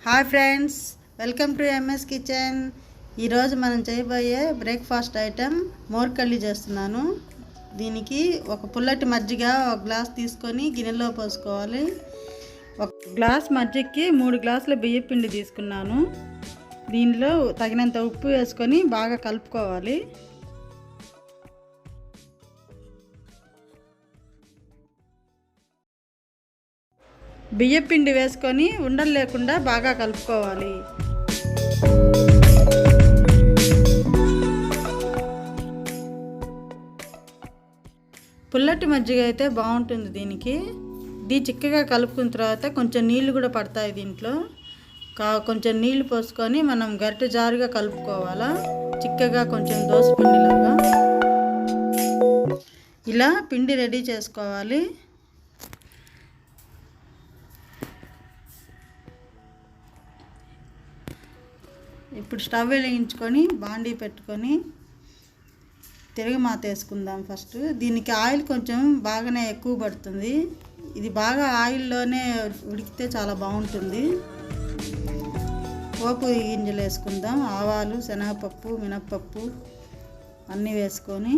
Hi friends, welcome to MS kitchen. ఈరోజు మనం చేయబోయే బ్రేక్ఫాస్ట్ ఐటెం మోర్కల్లి చేస్తున్నాను. దీనికి ఒక పుల్లటి మజ్జిగ ఒక గ్లాస్ తీసుకొని గిన్నెలో పోసుకోవాలి. ఒక గ్లాస్ మజ్జిగకి 3 గ్లాసుల బియ్యం పిండి తీసుకున్నాను. దీనిలో తగినంత ఉప్పు వేసుకొని బాగా కలుపుకోవాలి. బియ్యం పిండి వేసుకొని ఉండలు లేకుండా బాగా కలుపుకోవాలి. పుల్లటి మజ్జిగ అయితే బాగుంటుంది దీనికి. ఇది చిక్కగా కలుపుకున్న తర్వాత కొంచెం నీళ్లు కూడా పడతాయి దీంట్లో. కొంచెం నీళ్లు పోసుకొని మనం గరిటె జారుగా కలుపుకోవాలా. చిక్కగా కొంచెం దోస పిండిలాగా ఇలా పిండి రెడీ చేసుకోవాలి. ఇప్పుడు స్టవ్ వెలిగించుకొని బాండీ పెట్టుకొని తిరగమాత వేసుకుందాం. ఫస్ట్ దీనికి ఆయిల్ కొంచెం బాగానే ఎక్కువ పడుతుంది. ఇది బాగా ఆయిల్లోనే ఉడికితే చాలా బాగుంటుంది. పోపు గింజలు వేసుకుందాం. ఆవాలు, శనగపప్పు, మినప్పప్పు అన్నీ వేసుకొని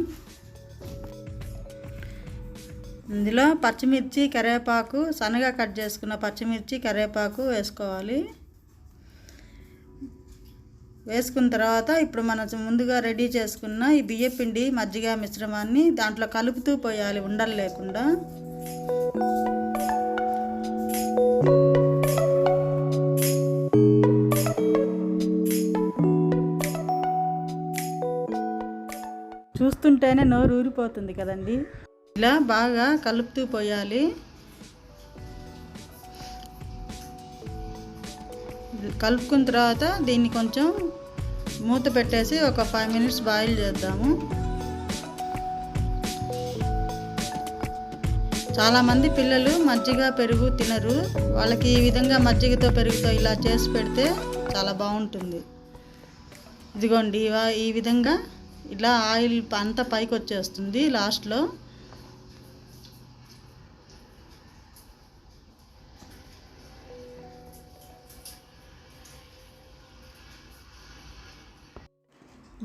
ఇందులో పచ్చిమిర్చి, కరివేపాకు, సన్నగా కట్ చేసుకున్న పచ్చిమిర్చి, కరివేపాకు వేసుకోవాలి. వేసుకున్న తర్వాత ఇప్పుడు మనం ముందుగా రెడీ చేసుకున్న ఈ బియ్యపిండి మజ్జిగ మిశ్రమాన్ని దాంట్లో కలుపుతూ పోయాలి ఉండలు లేకుండా. చూస్తుంటేనే నోరు ఊరిపోతుంది కదండి. ఇలా బాగా కలుపుతూ పోయాలి. కలుపుకున్న తర్వాత దీన్ని కొంచెం మూత పెట్టేసి ఒక 5 minutes బాయిల్ చేద్దాము. చాలామంది పిల్లలు మజ్జిగ పెరుగు తినరు. వాళ్ళకి ఈ విధంగా మజ్జిగతో పెరుగుతో ఇలా చేసి పెడితే చాలా బాగుంటుంది. ఇదిగోండి, ఈ విధంగా ఇలా ఆయిల్ అంతా పైకి వచ్చేస్తుంది లాస్ట్లో.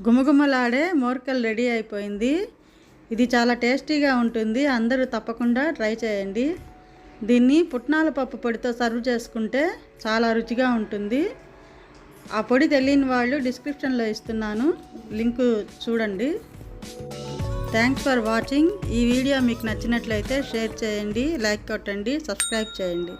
గుమగుమలాడే మోర్కల్ రెడీ అయిపోయింది. ఇది చాలా టేస్టీగా ఉంటుంది. అందరూ తప్పకుండా ట్రై చేయండి. దీన్ని పుట్నాల పప్పు పొడితో సర్వ్ చేసుకుంటే చాలా రుచిగా ఉంటుంది. ఆ పొడి తెలియని వాళ్ళు డిస్క్రిప్షన్లో ఇస్తున్నాను, లింకు చూడండి. Thanks for watching. ఈ వీడియో మీకు నచ్చినట్లయితే షేర్ చేయండి, లైక్ కొట్టండి, సబ్స్క్రైబ్ చేయండి.